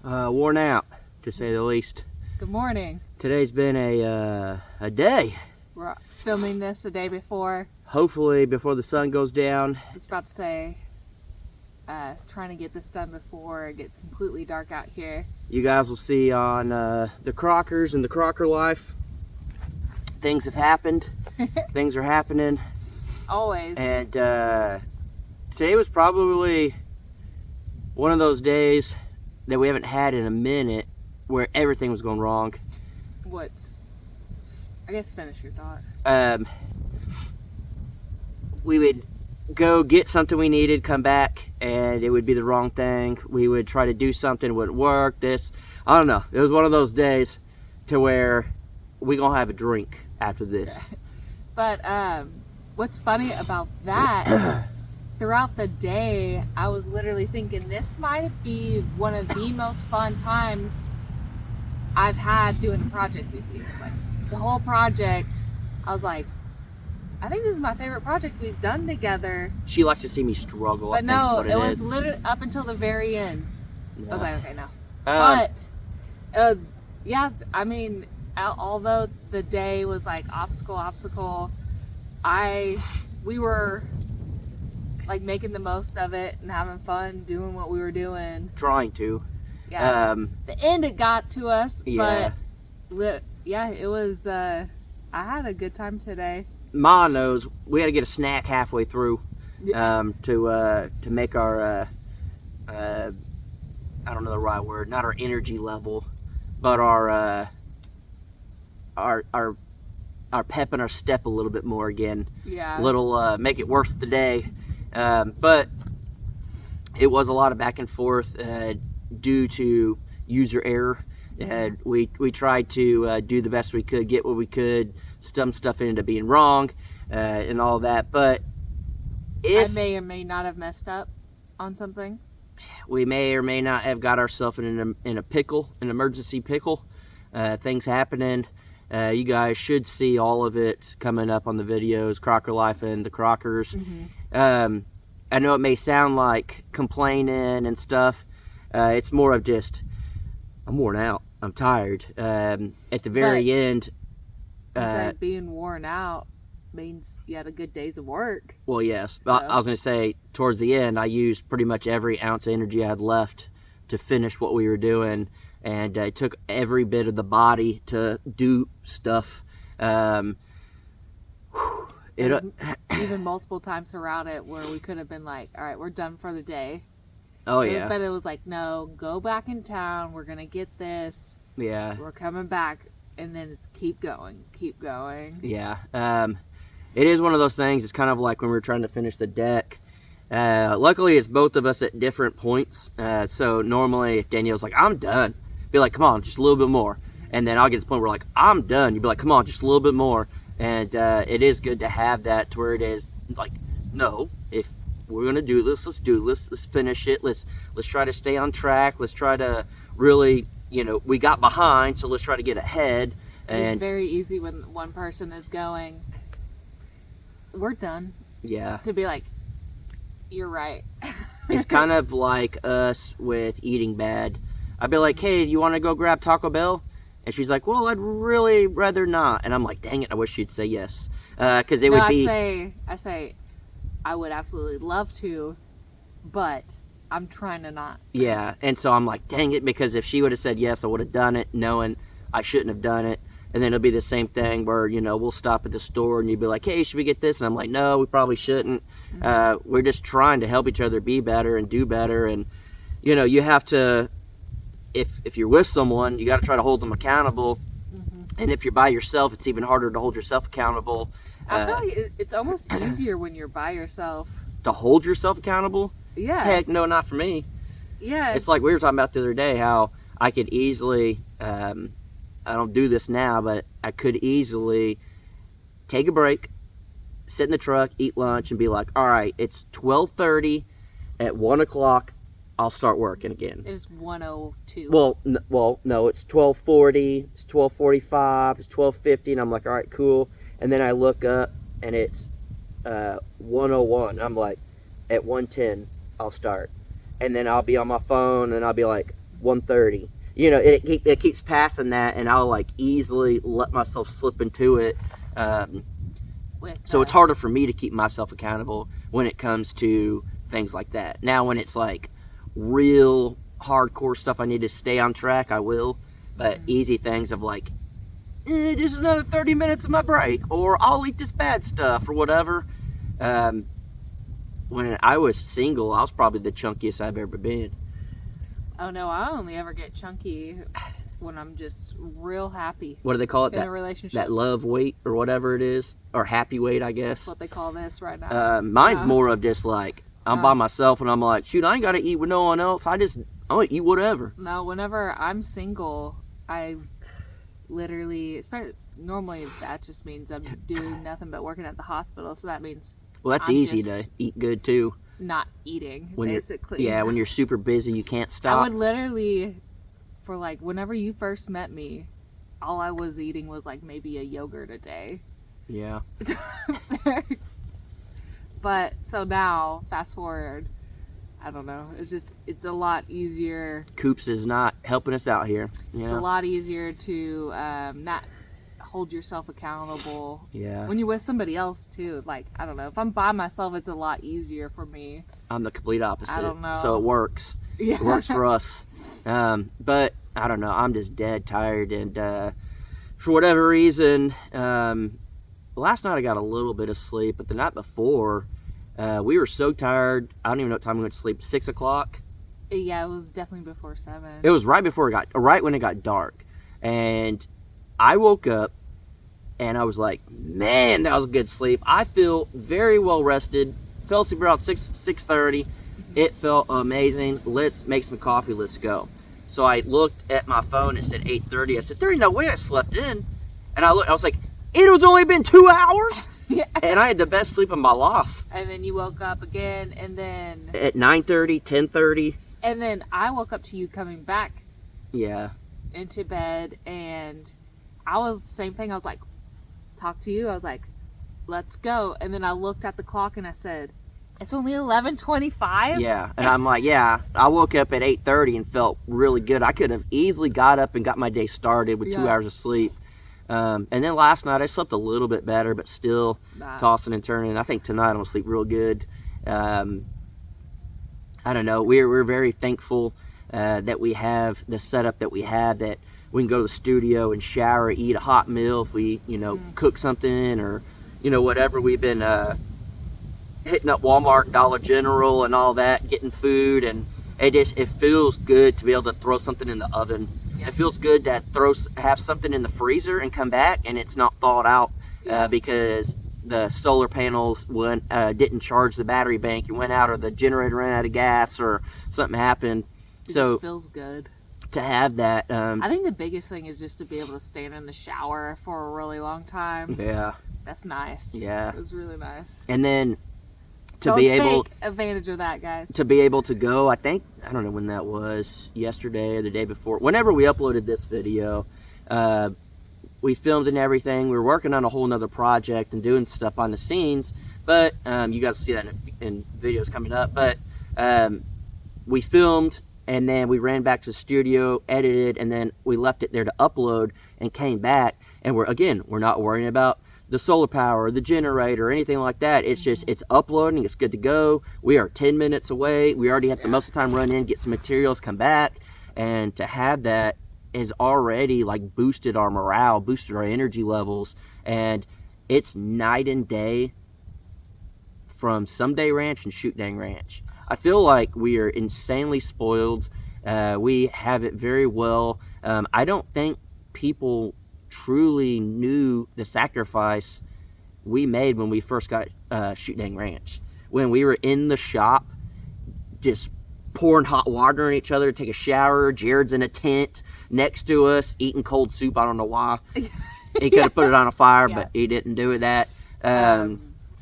Worn out, to say the least. Good morning. Today's been a day. We're filming this the day before. Hopefully before the sun goes down. I was about to say, trying to get this done before it gets completely dark out here. You guys will see on the Crockers and the Crocker Life. Things have happened. Things are happening. Always. And today was probably one of those days that we haven't had in a minute where everything was going wrong. I guess finish your thought. We would go get something we needed, come back, and it would be the wrong thing. We would try to do something, it wouldn't work. I don't know. It was one of those days to where we gonna have a drink after this. But what's funny about that, throughout the day, I was literally thinking this might be one of the most fun times I've had doing a project with you. Like, the whole project, I was like, I think this is my favorite project we've done together. She likes to see me struggle. But no, it was is. literally up until the very end. Yeah. I was like, okay, no. But, yeah, I mean, although the day was like obstacle, we were like making the most of it and having fun doing what we were doing. Trying to. Yeah. The end, it got to us, yeah. But yeah, it was, I had a good time today. Ma knows we had to get a snack halfway through to make our I don't know the right word, not our energy level, but our pep in our step a little bit more again. Yeah. Make it worth the day. But it was a lot of back and forth due to user error. We tried to do the best we could, get what we could. Some stuff ended up being wrong and all that. But I may or may not have messed up on something. We may or may not have got ourselves in a pickle, an emergency pickle. Things happening. You guys should see all of it coming up on the videos, Crocker Life and the Crockers. Mm-hmm. I know it may sound like complaining and stuff. It's more of just, I'm worn out. I'm tired. At the very end. Like being worn out means you had a good days of work. Well, yes. So. I was going to say, towards the end, I used pretty much every ounce of energy I had left to finish what we were doing. And it took every bit of the body to do stuff. Even multiple times throughout it where we could have been like, all right, we're done for the day. Oh, yeah. But it was like, no, go back in town. We're going to get this. Yeah. We're coming back. And then it's keep going. Yeah. It is one of those things. It's kind of like when we were trying to finish the deck. Luckily, it's both of us at different points. So normally, if Danielle's like, I'm done, be like, come on, just a little bit more. And then I'll get to the point where like, I'm done. You'd be like, come on, just a little bit more. And it is good to have that to where it is like, no, if we're going to do this, let's do this. Let's finish it. Let's try to stay on track. Let's try to really, we got behind, so let's try to get ahead. And it's very easy when one person is going, we're done. Yeah. To be like, you're right. It's kind of like us with eating bad. I'd be like, hey, do you want to go grab Taco Bell? And she's like, well, I'd really rather not. And I'm like, dang it, I wish she'd say yes. Because would be... I say, I would absolutely love to, but I'm trying to not. Yeah, and so I'm like, dang it, because if she would have said yes, I would have done it, knowing I shouldn't have done it. And then it'll be the same thing where, we'll stop at the store and you'd be like, hey, should we get this? And I'm like, no, we probably shouldn't. Mm-hmm. We're just trying to help each other be better and do better. And, you have to, if you're with someone, you got to try to hold them accountable. Mm-hmm. And if you're by yourself, it's even harder to hold yourself accountable. I feel like it's almost easier when you're by yourself. To hold yourself accountable? Yeah. Heck, no, not for me. Yeah. It's like we were talking about the other day, how I could easily, I don't do this now, but I could easily take a break, sit in the truck, eat lunch, and be like, all right, it's 12:30. At 1 o'clock, I'll start working again. It's 1:02. Well, no, it's 12:40, it's 12:45, it's 12:50, and I'm like, all right, cool. And then I look up, and it's 1:01. I'm like, at 1:10, I'll start. And then I'll be on my phone, and I'll be like, 1:30. You know, it keeps passing that, and I'll like easily let myself slip into it. So it's harder for me to keep myself accountable when it comes to things like that. Now, when it's like real hardcore stuff I need to stay on track, I will. But easy things of like, just another 30 minutes of my break, or I'll eat this bad stuff, or whatever. When I was single, I was probably the chunkiest I've ever been. Oh no, I only ever get chunky when I'm just real happy. What do they call it? In a relationship. That love weight, or whatever it is, or happy weight, I guess. That's what they call this right now. Mine's more of just like, I'm by myself, and I'm like, shoot, I ain't got to eat with no one else. I'll eat whatever. No, whenever I'm single, I literally, normally that just means I'm doing nothing but working at the hospital. So that means well, that's easy to eat good too. Not eating, when basically. When you're super busy, you can't stop. I would literally, for like, whenever you first met me, all I was eating was like maybe a yogurt a day. Yeah. But so now, fast forward, I don't know. It's a lot easier. Coops is not helping us out here. It's a lot easier to not hold yourself accountable. Yeah. When you're with somebody else too, like, I don't know. If I'm by myself, it's a lot easier for me. I'm the complete opposite. I don't know. So it works. Yeah. It works for us. But I don't know. I'm just dead tired, and for whatever reason, last night I got a little bit of sleep, but the night before, we were so tired. I don't even know what time we went to sleep. 6 o'clock. Yeah, it was definitely before 7. It was right when it got dark, and I woke up. And I was like, man, that was a good sleep. I feel very well rested. Fell asleep around 6:30. It felt amazing. Let's make some coffee. Let's go. So I looked at my phone. It said 8:30. I said, there ain't no way I slept in. And I was like, it was only been 2 hours? Yeah. And I had the best sleep of my life. And then you woke up again, and then... At 9:30, 10:30. And then I woke up to you coming back. Yeah. Into bed, and I was, same thing. I was like, talk to you. I was like, let's go. And then I looked at the clock and I said, it's only 11:25. Yeah. And I'm like, yeah. I woke up at 8:30 and felt really good. I could have easily got up and got my day started with 2 hours of sleep. And then last night I slept a little bit better, but still tossing and turning. I think tonight I'm gonna sleep real good. I don't know. We're very thankful that we have the setup that we have, that we can go to the studio and shower, eat a hot meal if we, cook something, or, whatever. We've been hitting up Walmart, Dollar General, and all that, getting food, and it feels good to be able to throw something in the oven. Yes. It feels good to have something in the freezer and come back and it's not thawed out because the solar panels didn't charge the battery bank and went out, or the generator ran out of gas, or something happened. It just feels good to have that. I think the biggest thing is just to be able to stand in the shower for a really long time. Yeah. That's nice. Yeah. It was really nice. And then Don't take advantage of that, guys. To be able to go, I don't know when that was, yesterday or the day before. Whenever we uploaded this video, we filmed and everything. We were working on a whole nother project and doing stuff on the scenes. But you guys see that in videos coming up. But we filmed, and then we ran back to the studio, edited, and then we left it there to upload and came back. And we're not worrying about the solar power, the generator, or anything like that. It's just, it's uploading, it's good to go. We are 10 minutes away. We already have to most of the time run in, get some materials, come back. And to have that has already like boosted our morale, boosted our energy levels. And it's night and day from Someday Ranch and Shoot Dang Ranch. I feel like we are insanely spoiled. We have it very well. I don't think people truly knew the sacrifice we made when we first got Shoot Dang Ranch. When we were in the shop, just pouring hot water on each other to take a shower. Jared's in a tent next to us, eating cold soup. I don't know why. He could have put it on a fire, but he didn't do that.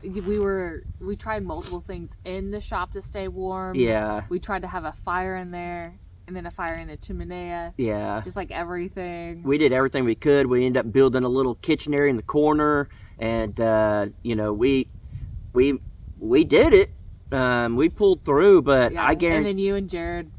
We tried multiple things in the shop to stay warm. Yeah. We tried to have a fire in there, and then a fire in the chimenea. Yeah. Just like everything. We did everything we could. We ended up building a little kitchen area in the corner, and we did it. We pulled through, but I guarantee. And then you and Jared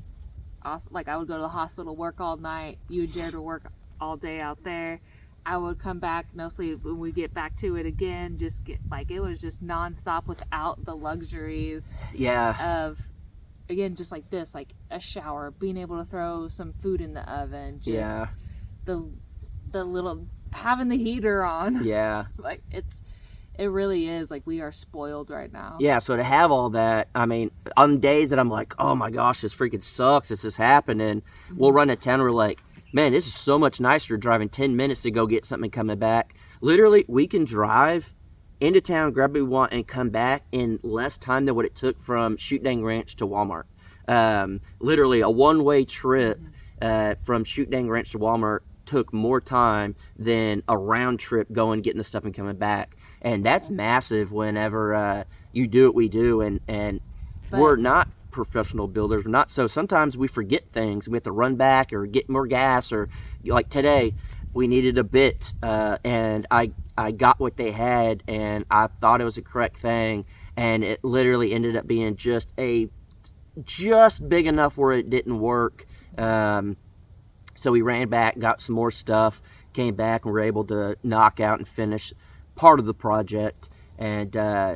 like I would go to the hospital, work all night. You and Jared would work all day out there. I would come back, no sleep. When we get back to it again, just get like it was just nonstop without the luxuries Yeah. of, again, just like this, like a shower, being able to throw some food in the oven, just Yeah. the little having the heater on. Yeah. Like it really is like we are spoiled right now. Yeah, so to have all that, I mean, on days that I'm like, oh my gosh, this freaking sucks, this is happening, we'll run to town, we're like, man, this is so much nicer driving 10 minutes to go get something and coming back. Literally, we can drive into town, grab what we want, and come back in less time than what it took from Shoot Dang Ranch to Walmart. Literally, a one-way trip from Shoot Dang Ranch to Walmart took more time than a round trip going, getting the stuff, and coming back. And that's massive whenever you do what we do. And we're not professional builders. We're not. So sometimes we forget things. We have to run back or get more gas. Or like today, we needed a bit. And I got what they had. And I thought it was the correct thing. And it literally ended up being just big enough where it didn't work. So we ran back, got some more stuff, came back, and were able to knock out and finish part of the project. And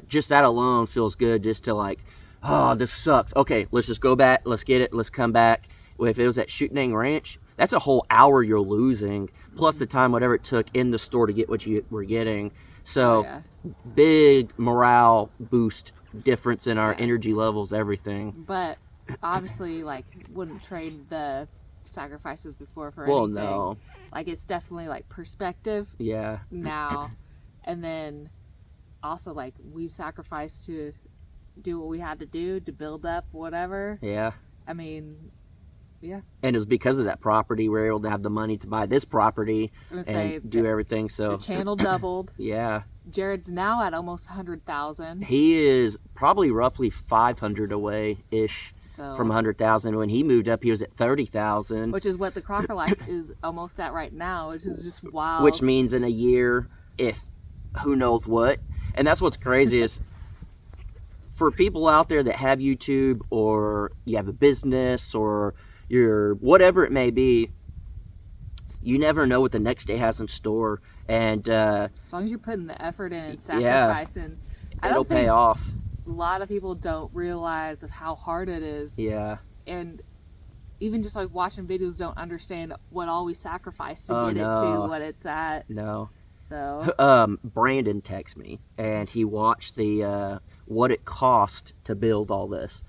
just that alone feels good, just to like, oh, this sucks. Okay, let's just go back, let's get it, let's come back. If it was at Shoot Dang Ranch, that's a whole hour you're losing, plus the time, whatever it took in the store to get what you were getting. So big morale boost difference in our energy levels, everything. But obviously, like, wouldn't trade the sacrifices before for Well, anything. no. Like, it's definitely like perspective Yeah. now. And then also, like, we sacrificed to do what we had to do to build up whatever. Yeah. I mean, yeah. And it was because of that property we were able to have the money to buy this property I'm gonna say and do everything. So the channel doubled. yeah. Jared's now at almost 100,000. He is probably roughly 500 away ish So, from 100,000. When he moved up, he was at 30,000. which is what the Crocker Life is almost at right now, which is just wild. Which means in a year, if who knows what. And that's what's crazy is for people out there that have YouTube, or you have a business, or you're whatever it may be, you never know what the next day has in store. And as long as you're putting the effort in, sacrificing, I it'll don't pay think off. a lot of people don't realize of how hard it is. Yeah. And even just like watching videos, don't understand what all we sacrifice to Oh, get it no. to what it's at. No. So Brandon texted me, and he watched the what it cost to build all this.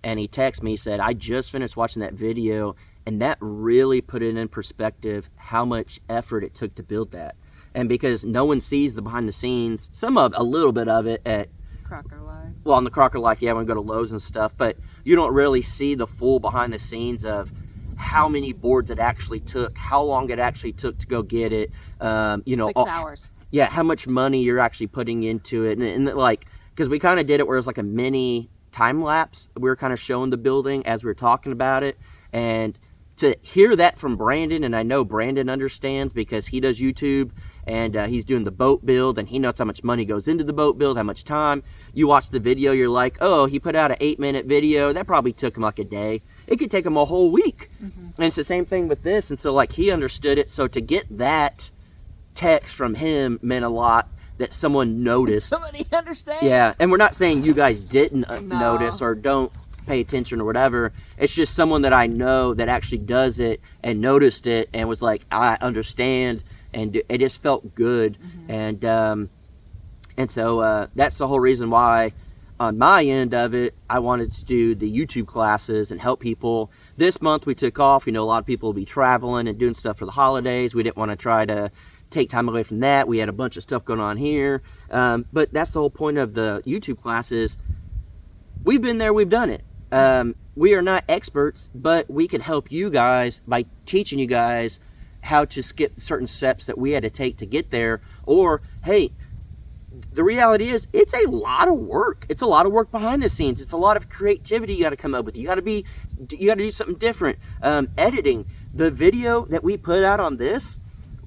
And he texted me, he said, I just finished watching that video, and that really put it in perspective how much effort it took to build that. And because no one sees the behind the scenes, a little bit of it at, Crocker Life. well, on the Crocker Life, yeah, when we go to Lowe's and stuff, but you don't really see the full behind the scenes of how many boards it actually took, how long it actually took to go get it. 6 hours. Yeah, how much money you're actually putting into it. And like, because we kind of did it where it was like a mini time lapse. We were kind of showing the building as we were talking about it. And to hear that from Brandon, and I know Brandon understands because he does YouTube, and he's doing the boat build, and he knows how much money goes into the boat build, how much time. You watch the video, you're like, oh, he put out an 8-minute video. That probably took him like a day. It could take him a whole week. Mm-hmm. And it's the same thing with this. And so, like, he understood it. So to get that text from him meant a lot, that someone noticed. Somebody understands. Yeah, and we're not saying you guys didn't No. notice or don't pay attention or whatever. It's just someone that I know that actually does it and noticed it and was like, I understand, and it just felt good. Mm-hmm. And so that's the whole reason why on my end of it, I wanted to do the YouTube classes and help people. This month we took off. You know, a lot of people will be traveling and doing stuff for the holidays. We didn't want to try to take time away from that. We had a bunch of stuff going on here. But that's the whole point of the YouTube classes. We've been there, we've done it. We are not experts, but we can help you guys by teaching you guys how to skip certain steps that we had to take to get there. Or, hey, the reality is it's a lot of work. It's a lot of work behind the scenes. It's a lot of creativity you got to come up with. You got to do something different. Editing. The video that we put out on this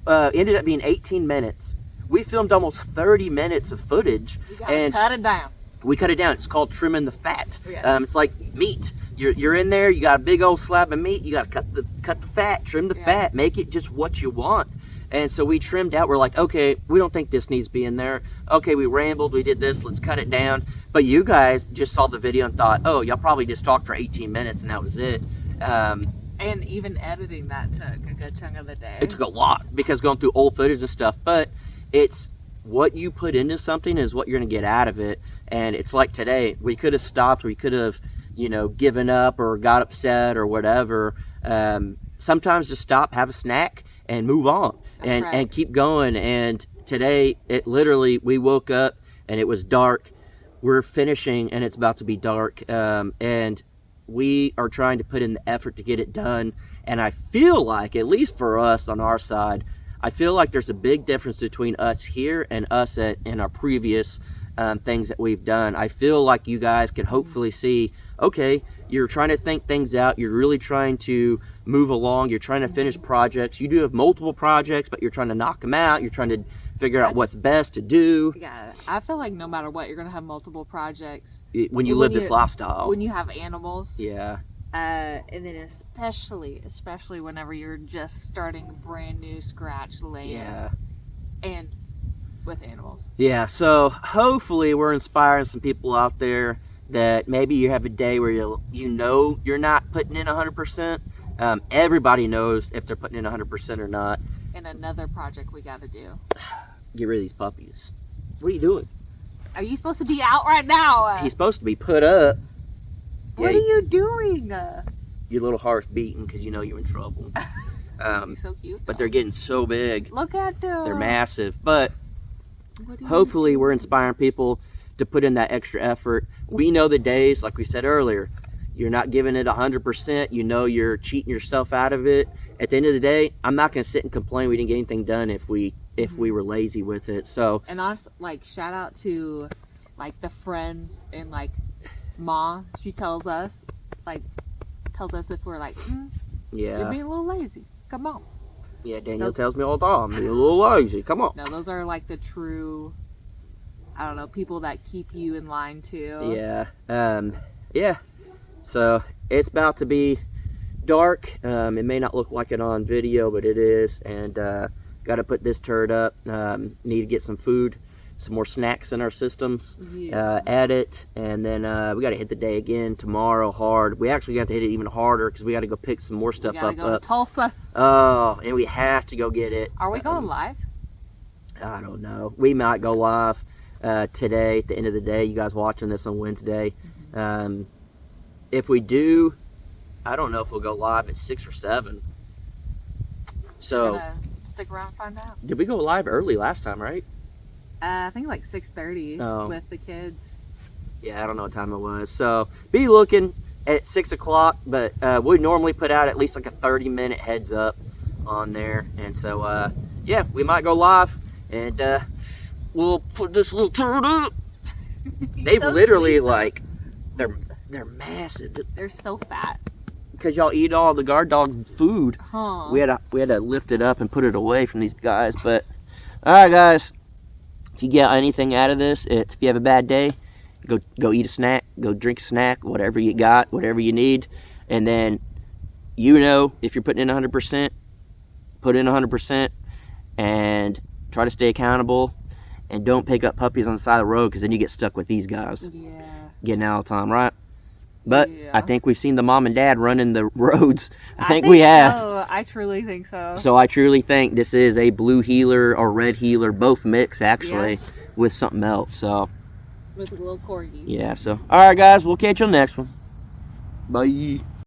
ended up being 18 minutes. We filmed almost 30 minutes of footage. You gotta cut it down. We cut it down. It's called trimming the fat. Yeah. It's like meat. You're in there. You got a big old slab of meat. You got to cut the fat, trim the fat, make it just what you want. And so we trimmed out. We're like, okay, we don't think this needs to be in there. Okay, we rambled. We did this. Let's cut it down. But you guys just saw the video and thought, oh, y'all probably just talked for 18 minutes and that was it. And even editing that took a good chunk of the day. It took a lot because going through old footage and stuff. But it's what you put into something is what you're going to get out of it. And it's like today, we could have stopped. We could have, given up or got upset or whatever. Sometimes just stop, have a snack, and move on. And keep going. And today, it literally, we woke up and it was dark. We're finishing and it's about to be dark. And we are trying to put in the effort to get it done. And I feel like, at least for us on our side, I feel like there's a big difference between us here and us in our previous things that we've done. I feel like you guys can hopefully see, okay, you're trying to think things out. You're really trying to move along. You're trying to finish projects. You do have multiple projects, but you're trying to knock them out. You're trying to figure out what's best to do. Yeah, I feel like no matter what, you're going to have multiple projects. When you live this lifestyle. When you have animals. Yeah. And then especially whenever you're just starting brand new scratch land. Yeah. And with animals. Yeah, so hopefully we're inspiring some people out there that maybe you have a day where you're not putting in 100%. Everybody knows if they're putting in 100% or not. And another project we got to do. Get rid of these puppies. What are you doing? Are you supposed to be out right now? He's supposed to be put up. What are you doing? Your little heart's beating because you know you're in trouble. He's so cute. But they're getting so big. Look at them. They're massive. But hopefully we're inspiring people to put in that extra effort. We know the days, like we said earlier, you're not giving it 100%. You know you're cheating yourself out of it. At the end of the day, I'm not going to sit and complain we didn't get anything done if we were lazy with it. So, and honestly, shout out to the friends and Ma. She tells us if we're yeah, you're being a little lazy. Come on. Yeah, Daniel tells me all the time, you're a little lazy. Come on. No, those are the true, I don't know, people that keep you in line too. Yeah. Yeah. So it's about to be dark. It may not look like it on video, but it is. And got to put this turd up. Need to get some food, some more snacks in our systems. Yeah. Add it, and then we got to hit the day again tomorrow hard. We actually got to hit it even harder because we got to go pick some more stuff up. Go to Tulsa. Oh, and we have to go get it. Are we going live? I don't know. We might go live today at the end of the day. You guys watching this on Wednesday. Mm-hmm. If we do, I don't know if we'll go live at 6 or 7. So stick around and find out. Did we go live early last time, right? I think 6:30 with the kids. Yeah, I don't know what time it was. So be looking at 6 o'clock, but we normally put out at least a 30-minute heads up on there. And so, yeah, we might go live, and we'll put this little turd up. They've so literally, sweet, they're massive. They're so fat. Because y'all eat all the guard dog's food. Huh. We had to lift it up and put it away from these guys. But, all right, guys. If you get anything out of this, it's if you have a bad day, go eat a snack, go drink a snack, whatever you got, whatever you need. And then, if you're putting in 100%, put in 100% and try to stay accountable. And don't pick up puppies on the side of the road because then you get stuck with these guys. Yeah. Getting out all the time, right? But yeah. I think we've seen the mom and dad running the roads. I think we have. So. I truly think so. So I truly think this is a blue heeler or red heeler, both mixed actually, with something else. So with a little corgi. Yeah. So all right, guys, we'll catch you on the next one. Bye.